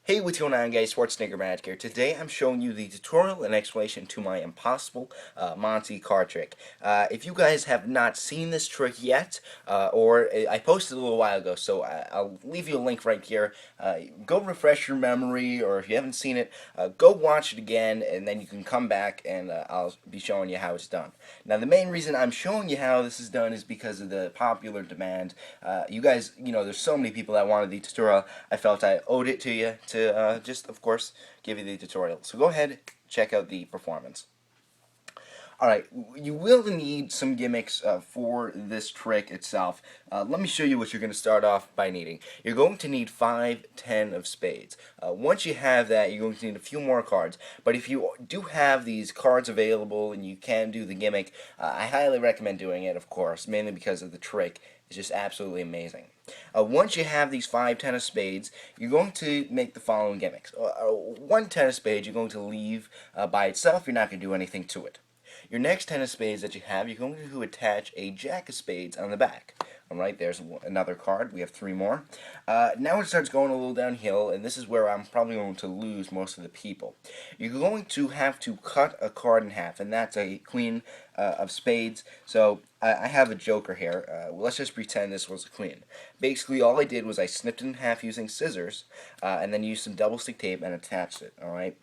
Hey, what's going on, guys? Schwarzeneggermagic here. Today I'm showing you the tutorial and explanation to my impossible Monte card trick. If you guys have not seen this trick yet, or I posted a little while ago, so I'll leave you a link right here. Go refresh your memory, or if you haven't seen it, go watch it again, and then you can come back and I'll be showing you how it's done. Now, the main reason I'm showing you how this is done is because of the popular demand. You guys, there's so many people that wanted the tutorial. I felt I owed it to you to just, of course, give you the tutorial. So go ahead, check out the performance. Alright, you will need some gimmicks for this trick itself. Let me show you what you're going to start off by needing. You're going to need 5, 10 of spades. Once you have that, you're going to need a few more cards. But if you do have these cards available and you can do the gimmick, I highly recommend doing it, of course, mainly because of the trick. It's just absolutely amazing. Once you have these 5 10 of spades, you're going to make the following gimmicks. 1 10 of spades you're going to leave by itself. You're not going to do anything to it. Your next 10 of spades that you have, you're going to attach a jack of spades on the back. Alright, there's another card. We have 3 more. Now it starts going a little downhill, and this is where I'm probably going to lose most of the people. You're going to have to cut a card in half, and that's a queen of spades. So I have a joker here. Let's just pretend this was a queen. Basically, all I did was I snipped it in half using scissors, and then used some double stick tape and attached it. Alright,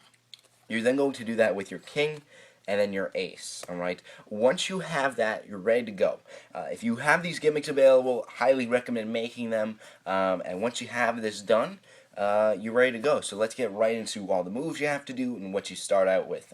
you're then going to do that with your king and then your ace. Alright, once you have that, you're ready to go. If you have these gimmicks available, highly recommend making them, and once you have this done, you're ready to go. So let's get right into all the moves you have to do and what you start out with.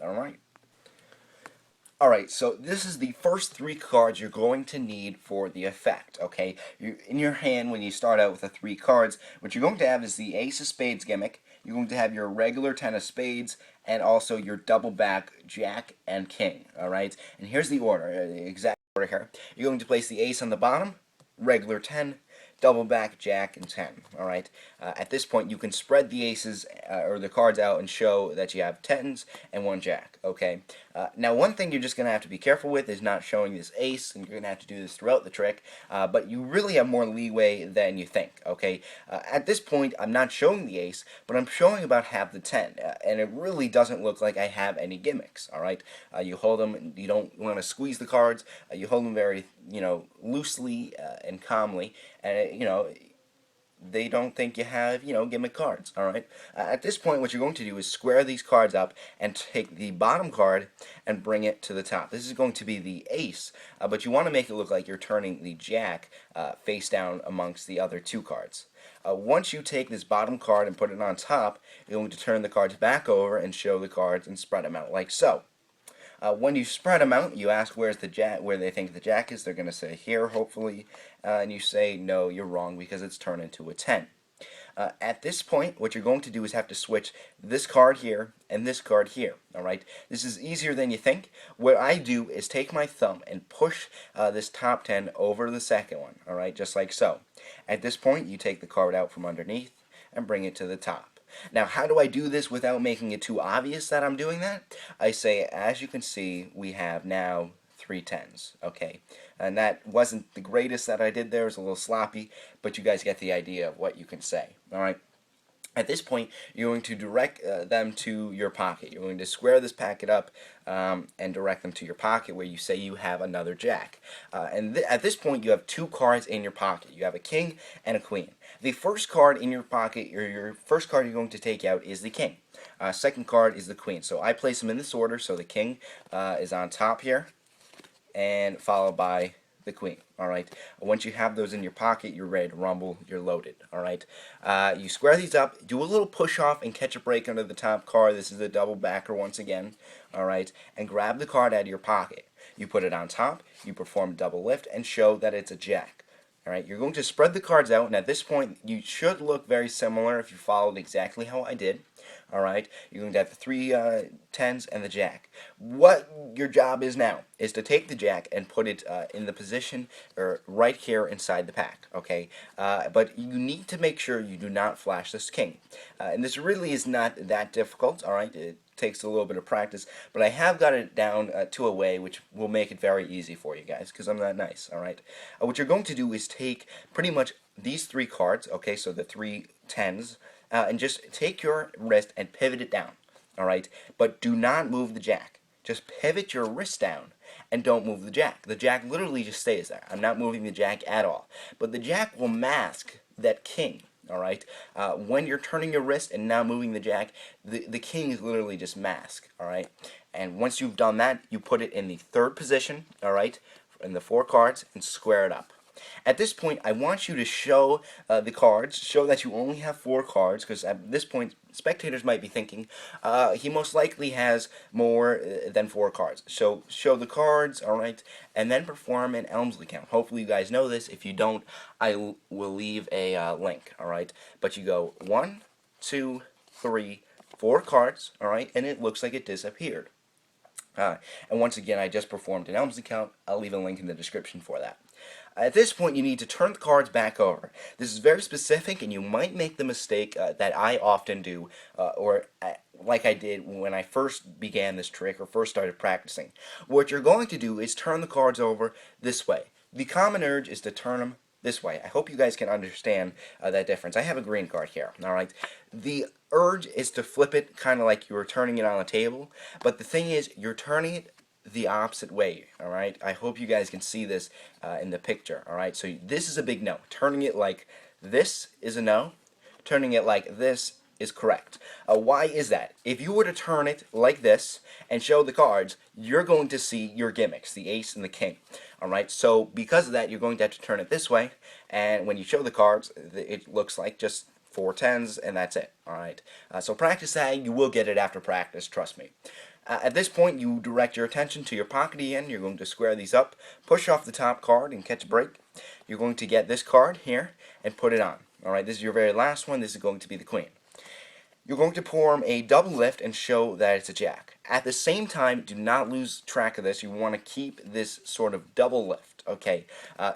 Alright, so this is the first 3 cards you're going to need for the effect, okay? In your hand, when you start out with the 3 cards, what you're going to have is the ace of spades gimmick. You're going to have your regular 10 of spades, and also your double back jack and king, alright? And here's the order, the exact order here. You're going to place the ace on the bottom, regular 10, double back jack and 10, alright? At this point, you can spread the aces or the cards out and show that you have 10s and 1 jack, okay? Now, one thing you're just going to have to be careful with is not showing this ace, and you're going to have to do this throughout the trick, but you really have more leeway than you think, okay? At this point, I'm not showing the ace, but I'm showing about half the 10, and it really doesn't look like I have any gimmicks, alright? You hold them, you don't want to squeeze the cards, you hold them very, loosely and calmly, and, they don't think you have, gimmick cards, alright? At this point, what you're going to do is square these cards up and take the bottom card and bring it to the top. This is going to be the ace, but you want to make it look like you're turning the jack face down amongst the other 2 cards. Once you take this bottom card and put it on top, you're going to turn the cards back over and show the cards and spread them out like so. When you spread them out, you ask where's the jack, where they think the jack is. They're going to say here, hopefully, and you say no, you're wrong because it's turned into a 10. At this point, what you're going to do is have to switch this card here and this card here. Alright, this is easier than you think. What I do is take my thumb and push this top 10 over the second one. Alright, just like so. At this point, you take the card out from underneath and bring it to the top. Now, how do I do this without making it too obvious that I'm doing that? I say, as you can see, we have now 3 10s, okay? And that wasn't the greatest that I did there. It was a little sloppy, but you guys get the idea of what you can say, alright? At this point, you're going to direct them to your pocket. You're going to square this packet up and direct them to your pocket where you say you have another jack. At this point, you have 2 cards in your pocket. You have a king and a queen. The first card in your pocket, or your first card you're going to take out, is the king. Second card is the queen. So I place them in this order. So the king is on top here, and followed by the queen. Alright, once you have those in your pocket, you're ready to rumble, you're loaded. Alright, you square these up, do a little push off and catch a break under the top card. This is a double backer once again. Alright, and grab the card out of your pocket. You put it on top, you perform a double lift and show that it's a jack. Alright, you're going to spread the cards out, and at this point you should look very similar if you followed exactly how I did. Alright, you're going to have the 3 10s and the jack. What your job is now is to take the jack and put it in the position or right here inside the pack, okay? But you need to make sure you do not flash this king. And this really is not that difficult, alright? It takes a little bit of practice, but I have got it down to a way which will make it very easy for you guys, because I'm that nice, alright? What you're going to do is take pretty much these 3 cards, okay, so the 3 10s, and just take your wrist and pivot it down. All right, but do not move the jack. Just pivot your wrist down and don't move the jack. The jack literally just stays there. I'm not moving the jack at all. But the jack will mask that king. All right. When you're turning your wrist and not moving the jack, the king is literally just masked. All right. And once you've done that, you put it in the third position. All right, in the 4 cards, and square it up. At this point, I want you to show the cards, show that you only have 4 cards, because at this point, spectators might be thinking, he most likely has more than 4 cards. So show the cards, alright, and then perform an Elmsley count. Hopefully you guys know this. If you don't, I will leave a link, alright? But you go 1, 2, 3, 4 cards, alright, and it looks like it disappeared. And once again, I just performed an Elmsley count. I'll leave a link in the description for that. At this point, you need to turn the cards back over. This is very specific, and you might make the mistake that I often do, like I did when I first began this trick or first started practicing. What you're going to do is turn the cards over this way. The common urge is to turn them this way. I hope you guys can understand that difference. I have a green card here, alright? The urge is to flip it kind of like you were turning it on the table, but the thing is, you're turning it the opposite way, alright? I hope you guys can see this in the picture, alright? So this is a big no. Turning it like this is a no. Turning it like this is correct. Why is that? If you were to turn it like this and show the cards, you're going to see your gimmicks, the ace and the king. Alright, so because of that, you're going to have to turn it this way, and when you show the cards, it looks like just 4 10s, and that's it. Alright, so practice that. You will get it after practice, trust me. At this point, you direct your attention to your pocket again. You're going to square these up, push off the top card, and catch a break. You're going to get this card here and put it on. Alright, this is your very last one. This is going to be the queen. You're going to perform a double lift and show that it's a jack. At the same time, do not lose track of this. You want to keep this sort of double lift. Okay,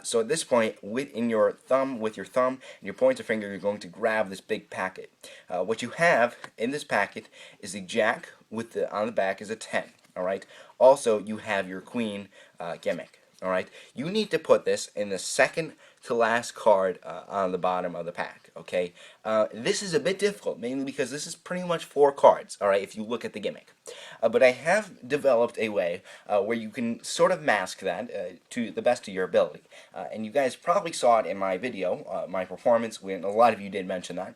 so at this point, with your thumb and your pointer finger, you're going to grab this big packet. What you have in this packet is the jack with on the back is a 10. All right. Also, you have your queen gimmick. All right. You need to put this in the second to last card on the bottom of the pack. Okay. This is a bit difficult, mainly because this is pretty much 4 cards. All right. If you look at the gimmick, but I have developed a way where you can sort of mask that to the best of your ability. And you guys probably saw it in my video, my performance. When a lot of you did mention that.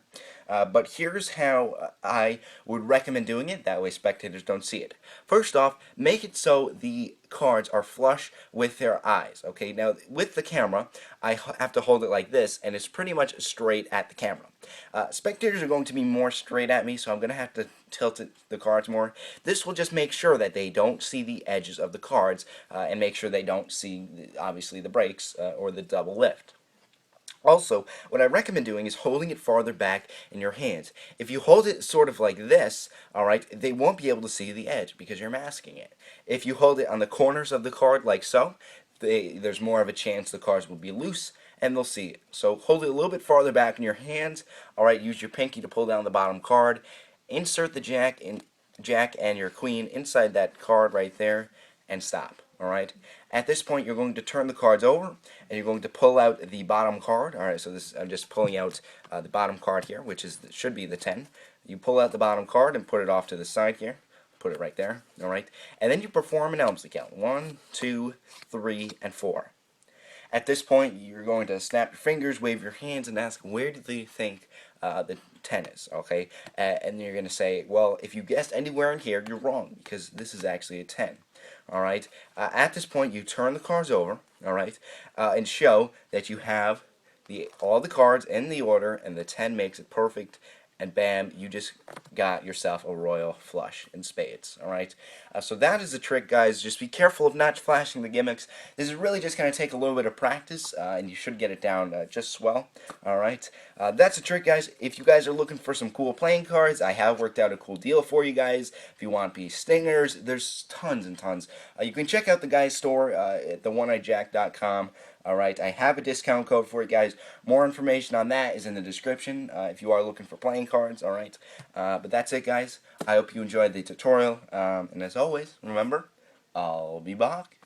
But here's how I would recommend doing it. That way, spectators don't see it. First off, make it so the cards are flush with their eyes. Okay, now with the camera, I have to hold it like this, and it's pretty much straight at the camera. Spectators are going to be more straight at me, so I'm going to have to tilt the cards more. This will just make sure that they don't see the edges of the cards, and make sure they don't see, obviously, the breaks or the double lift. Also, what I recommend doing is holding it farther back in your hands. If you hold it sort of like this, alright, they won't be able to see the edge because you're masking it. If you hold it on the corners of the card like so, there's more of a chance the cards will be loose and they'll see it. So hold it a little bit farther back in your hands. Alright, use your pinky to pull down the bottom card. Insert the jack and your queen inside that card right there and stop. Alright, at this point you're going to turn the cards over and you're going to pull out the bottom card. Alright, so I'm just pulling out the bottom card here, which should be the 10. You pull out the bottom card and put it off to the side here. Put it right there. Alright, and then you perform an Elmsley count. 1, 2, 3, and 4. At this point you're going to snap your fingers, wave your hands, and ask, where do you think the 10 is? Okay, and you're going to say, well, if you guessed anywhere in here, you're wrong, because this is actually a 10. Alright, at this point you turn the cards over, alright, and show that you have all the cards in the order, and the 10 makes it perfect, and bam, you just got yourself a royal flush in spades. Alright, so that is the trick, guys. Just be careful of not flashing the gimmicks. This is really just going to take a little bit of practice, and you should get it down just swell. Alright, that's the trick, guys. If you guys are looking for some cool playing cards, I have worked out a cool deal for you guys. If you want these stingers, there's tons and tons. You can check out the guy's store at theoneeyedjack.com. Alright, I have a discount code for you guys. More information on that is in the description if you are looking for playing cards. Alright, but that's it, guys. I hope you enjoyed the tutorial, and as always, remember, I'll be back.